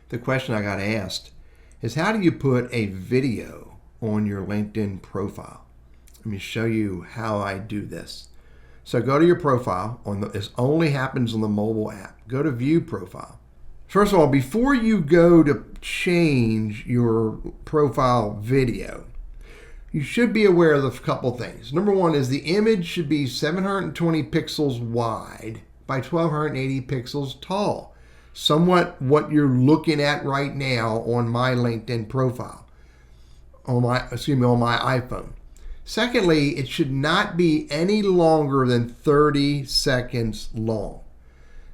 the question I got asked is, how do you put a video on your LinkedIn profile? Let me show you how I do this. So go to your profile. This only happens on the mobile app. Go to View Profile. First of all, before you go to change your profile video, you should be aware of a couple things. Number one is the image should be 720 pixels wide by 1280 pixels tall. Somewhat what you're looking at right now on my LinkedIn profile, on my iPhone. Secondly, it should not be any longer than 30 seconds long.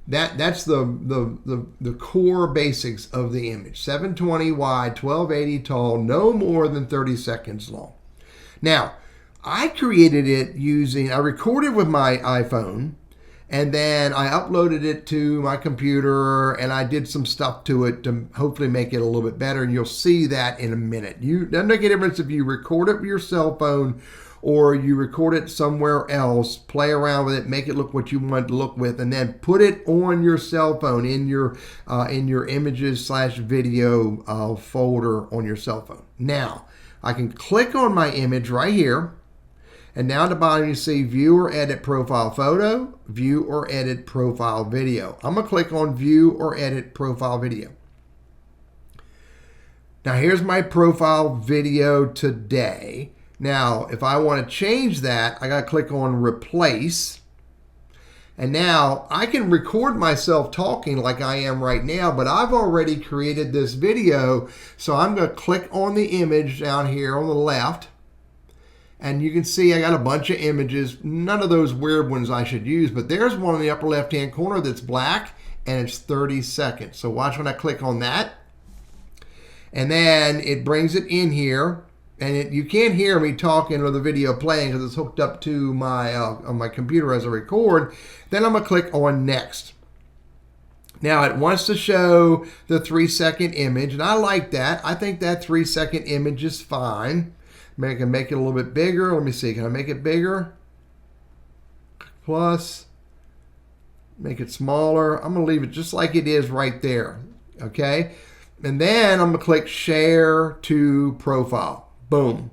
That's the core basics of the image. 720 wide, 1280 tall, no more than 30 seconds long. Now, I created it I recorded with my iPhone, and then I uploaded it to my computer, and I did some stuff to it to hopefully make it a little bit better, and you'll see that in a minute. It doesn't make a difference if you record it with your cell phone or you record it somewhere else, play around with it, make it look what you want it to look with, and then put it on your cell phone in your images/video folder on your cell phone. Now, I can click on my image right here, and down at the bottom you see View or Edit Profile Photo, View or Edit Profile Video. I'm going to click on View or Edit Profile Video. Now here's my profile video today. Now if I want to change that, I got to click on Replace. And now I can record myself talking like I am right now, but I've already created this video. So I'm going to click on the image down here on the left. And you can see I got a bunch of images, none of those weird ones I should use, but there's one in the upper left-hand corner that's black, and it's 30 seconds. So watch when I click on that. And then it brings it in here. And you can't hear me talking or the video playing because it's hooked up to my on my computer as I record. Then I'm going to click on Next. Now it wants to show the 3-second image, and I like that. I think that 3-second image is fine. I can make it a little bit bigger. Let me see. Can I make it bigger? Plus, make it smaller. I'm going to leave it just like it is right there. Okay. And then I'm going to click Share to Profile. Boom.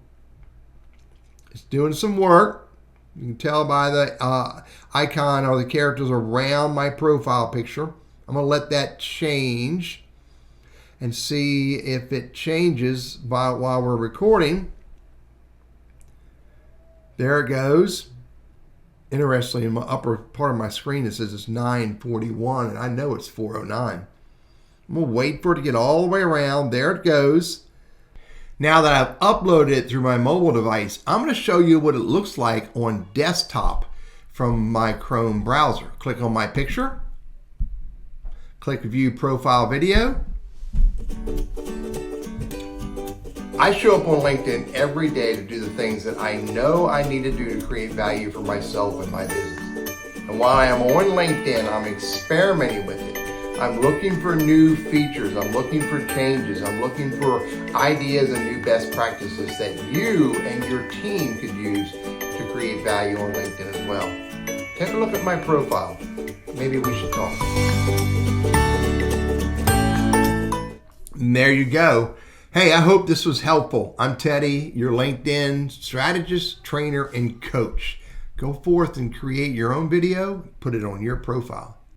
It's doing some work. You can tell by the icon or the characters around my profile picture. I'm going to let that change and see if it changes while we're recording. There it goes. Interestingly, in my upper part of my screen it says it's 9:41, and I know it's 4:09. I'm going to wait for it to get all the way around. There it goes. Now that I've uploaded it through my mobile device, I'm going to show you what it looks like on desktop from my Chrome browser. Click on my picture. Click View Profile Video. I show up on LinkedIn every day to do the things that I know I need to do to create value for myself and my business. And while I am on LinkedIn, I'm experimenting with it. I'm looking for new features. I'm looking for changes. I'm looking for ideas and new best practices that you and your team could use to create value on LinkedIn as well. Take a look at my profile. Maybe we should talk. And there you go. Hey, I hope this was helpful. I'm Teddy, your LinkedIn strategist, trainer, and coach. Go forth and create your own video, put it on your profile.